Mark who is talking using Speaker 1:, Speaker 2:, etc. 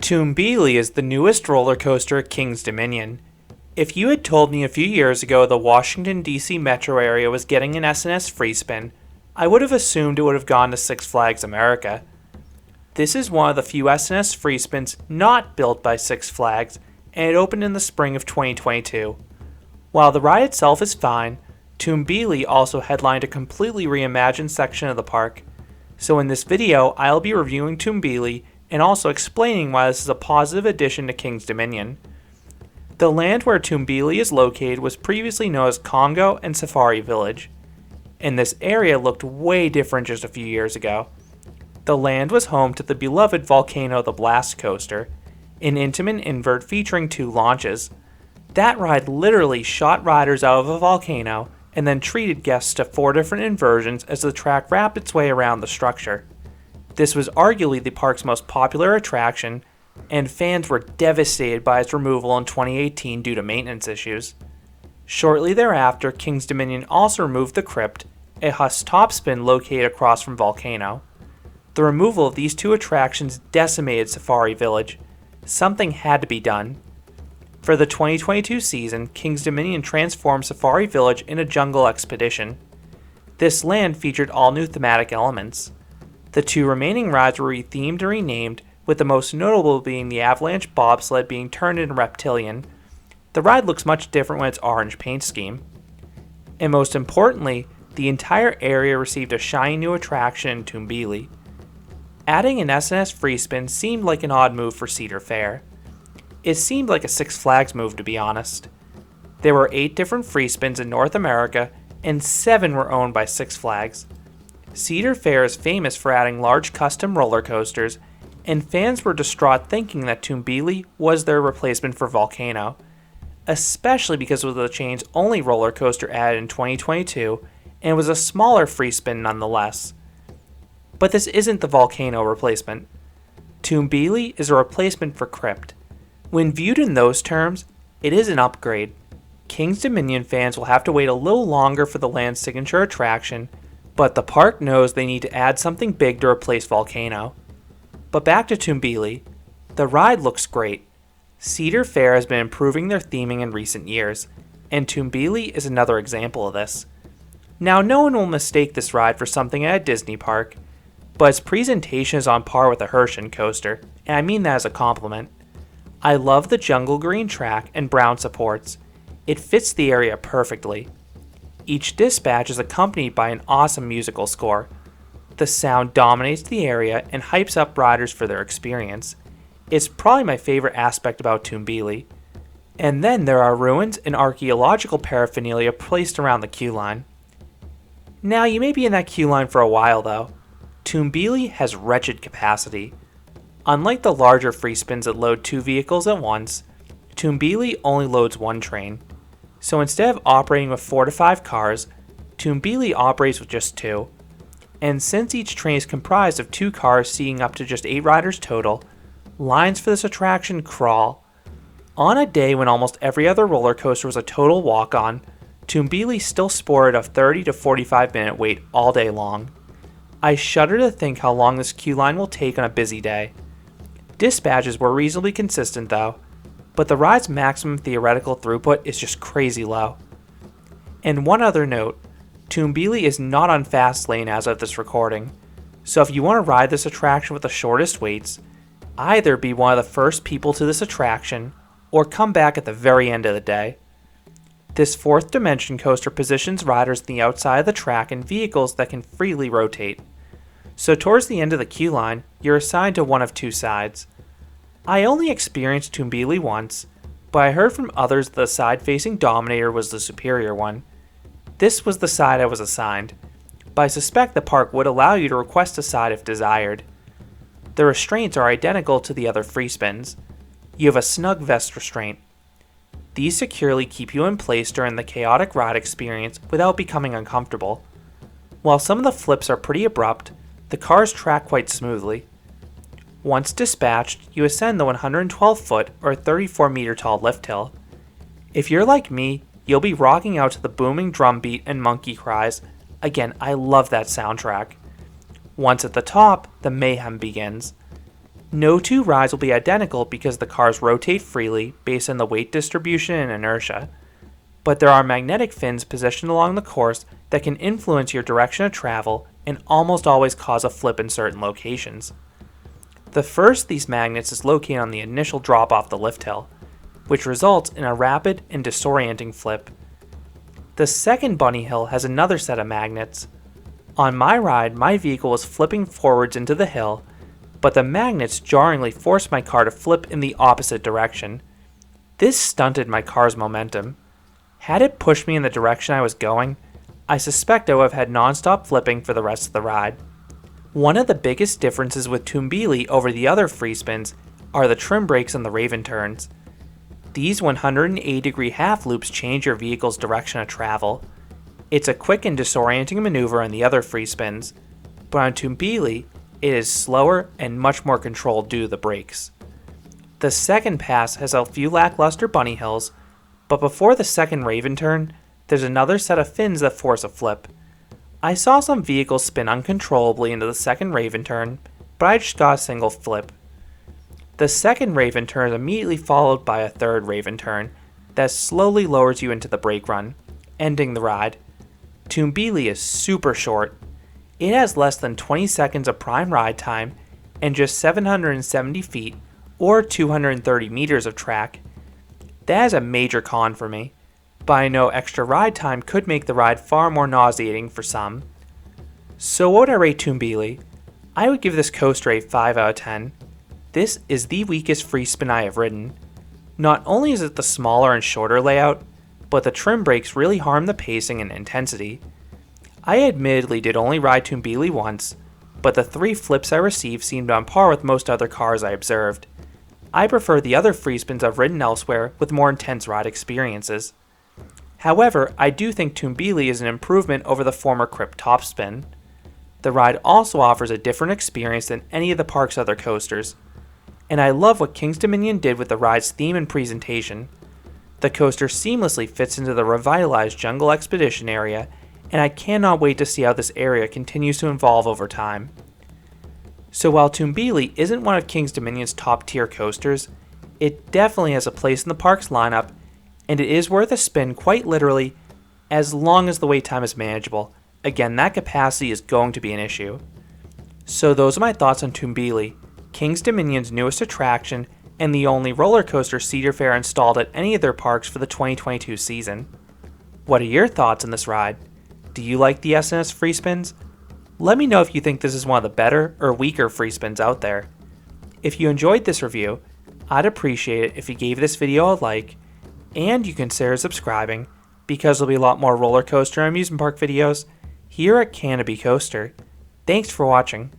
Speaker 1: Toonbeely is the newest roller coaster at King's Dominion. If you had told me a few years ago the Washington, D.C. metro area was getting an S&S free spin, I would have assumed it would have gone to Six Flags America. This is one of the few S&S free spins not built by Six Flags, and it opened in the spring of 2022. While the ride itself is fine, Toonbeely also headlined a completely reimagined section of the park. So in this video, I'll be reviewing Toonbeely and also explaining why this is a positive addition to King's Dominion. The land where Toonbeely is located was previously known as Congo and Safari Village, and this area looked way different just a few years ago. The land was home to the beloved Volcano the Blast Coaster, an intimate invert featuring 2 launches. That ride literally shot riders out of a volcano and then treated guests to 4 different inversions as the track wrapped its way around the structure. This was arguably the park's most popular attraction, and fans were devastated by its removal in 2018 due to maintenance issues. Shortly thereafter, King's Dominion also removed the Crypt, a Huss topspin located across from Volcano. The removal of these 2 attractions decimated Safari Village. Something had to be done. For the 2022 season, King's Dominion transformed Safari Village into Jungle Expedition. This land featured all new thematic elements. The 2 remaining rides were rethemed and renamed, with the most notable being the Avalanche Bobsled being turned into Reptilian. The ride looks much different with its orange paint scheme. And most importantly, the entire area received a shiny new attraction in Toonbeely. Adding an S&S free spin seemed like an odd move for Cedar Fair. It seemed like a Six Flags move, to be honest. There were 8 different free spins in North America, and 7 were owned by Six Flags. Cedar Fair is famous for adding large custom roller coasters, and fans were distraught thinking that Toonbeely was their replacement for Volcano, especially because it was the chain's only roller coaster added in 2022, and was a smaller free spin nonetheless. But this isn't the Volcano replacement. Toonbeely is a replacement for Crypt. When viewed in those terms, it is an upgrade. King's Dominion fans will have to wait a little longer for the land's signature attraction, but the park knows they need to add something big to replace Volcano. But back to Toonbeely. The ride looks great. Cedar Fair has been improving their theming in recent years, and Toonbeely is another example of this. Now, no one will mistake this ride for something at a Disney park, but its presentation is on par with a Herschend coaster, and I mean that as a compliment. I love the jungle green track and brown supports. It fits the area perfectly. Each dispatch is accompanied by an awesome musical score. The sound dominates the area and hypes up riders for their experience. It's probably my favorite aspect about Toonbeely. And then there are ruins and archaeological paraphernalia placed around the queue line. Now, you may be in that queue line for a while though. Toonbeely has wretched capacity. Unlike the larger free spins that load 2 vehicles at once, Toonbeely only loads 1 train. So instead of operating with 4 to 5 cars, Toonbeely operates with just 2. And since each train is comprised of 2 cars seating up to just 8 riders total, lines for this attraction crawl. On a day when almost every other roller coaster was a total walk-on, Toonbeely still sported a 30 to 45 minute wait all day long. I shudder to think how long this queue line will take on a busy day. Dispatches were reasonably consistent though, but the ride's maximum theoretical throughput is just crazy low. And one other note, Toonbeely is not on fast lane as of this recording, so if you want to ride this attraction with the shortest waits, either be one of the first people to this attraction, or come back at the very end of the day. This 4th dimension coaster positions riders on the outside of the track in vehicles that can freely rotate. So towards the end of the queue line, you're assigned to one of 2 sides. I only experienced Toonbeely once, but I heard from others that the side facing Dominator was the superior one. This was the side I was assigned, but I suspect the park would allow you to request a side if desired. The restraints are identical to the other free spins. You have a snug vest restraint. These securely keep you in place during the chaotic ride experience without becoming uncomfortable. While some of the flips are pretty abrupt, the cars track quite smoothly. Once dispatched, you ascend the 112-foot or 34-meter tall lift hill. If you're like me, you'll be rocking out to the booming drum beat and monkey cries. Again, I love that soundtrack. Once at the top, the mayhem begins. No two rides will be identical because the cars rotate freely based on the weight distribution and inertia, but there are magnetic fins positioned along the course that can influence your direction of travel and almost always cause a flip in certain locations. The first of these magnets is located on the initial drop off the lift hill, which results in a rapid and disorienting flip. The second bunny hill has another set of magnets. On my ride, my vehicle was flipping forwards into the hill, but the magnets jarringly forced my car to flip in the opposite direction. This stunted my car's momentum. Had it pushed me in the direction I was going, I suspect I would have had non-stop flipping for the rest of the ride. One of the biggest differences with Tumbili over the other free spins are the trim brakes and the Raven turns. These 180-degree half loops change your vehicle's direction of travel. It's a quick and disorienting maneuver on the other free spins, but on Tumbili, it is slower and much more controlled due to the brakes. The second pass has a few lackluster bunny hills, but before the second Raven turn, there's another set of fins that force a flip. I saw some vehicles spin uncontrollably into the second Raven turn, but I just got a single flip. The second Raven turn is immediately followed by a third Raven turn that slowly lowers you into the brake run, ending the ride. Tumbili is super short. It has less than 20 seconds of prime ride time and just 770 feet or 230 meters of track. That is a major con for me, but I know extra ride time could make the ride far more nauseating for some. So what would I rate Tumbili? I would give this coaster a 5 out of 10. This is the weakest free spin I have ridden. Not only is it the smaller and shorter layout, but the trim brakes really harm the pacing and intensity. I admittedly did only ride Tumbili once, but the 3 flips I received seemed on par with most other cars I observed. I prefer the other free spins I've ridden elsewhere with more intense ride experiences. However, I do think Tumbili is an improvement over the former Crypt Topspin. The ride also offers a different experience than any of the park's other coasters, and I love what Kings Dominion did with the ride's theme and presentation. The coaster seamlessly fits into the revitalized Jungle Expedition area, and I cannot wait to see how this area continues to evolve over time. So while Tumbili isn't one of Kings Dominion's top tier coasters, it definitely has a place in the park's lineup, and it is worth a spin quite literally, as long as the wait time is manageable. Again, that capacity is going to be an issue. So those are my thoughts on Tumbili, Kings Dominion's newest attraction and the only roller coaster Cedar Fair installed at any of their parks for the 2022 season. What are your thoughts on this ride? Do you like the S&S free spins? Let me know if you think this is one of the better or weaker free spins out there. If you enjoyed this review, I'd appreciate it if you gave this video a like, and you consider subscribing, because there'll be a lot more roller coaster and amusement park videos here at Canopy Coaster. Thanks for watching.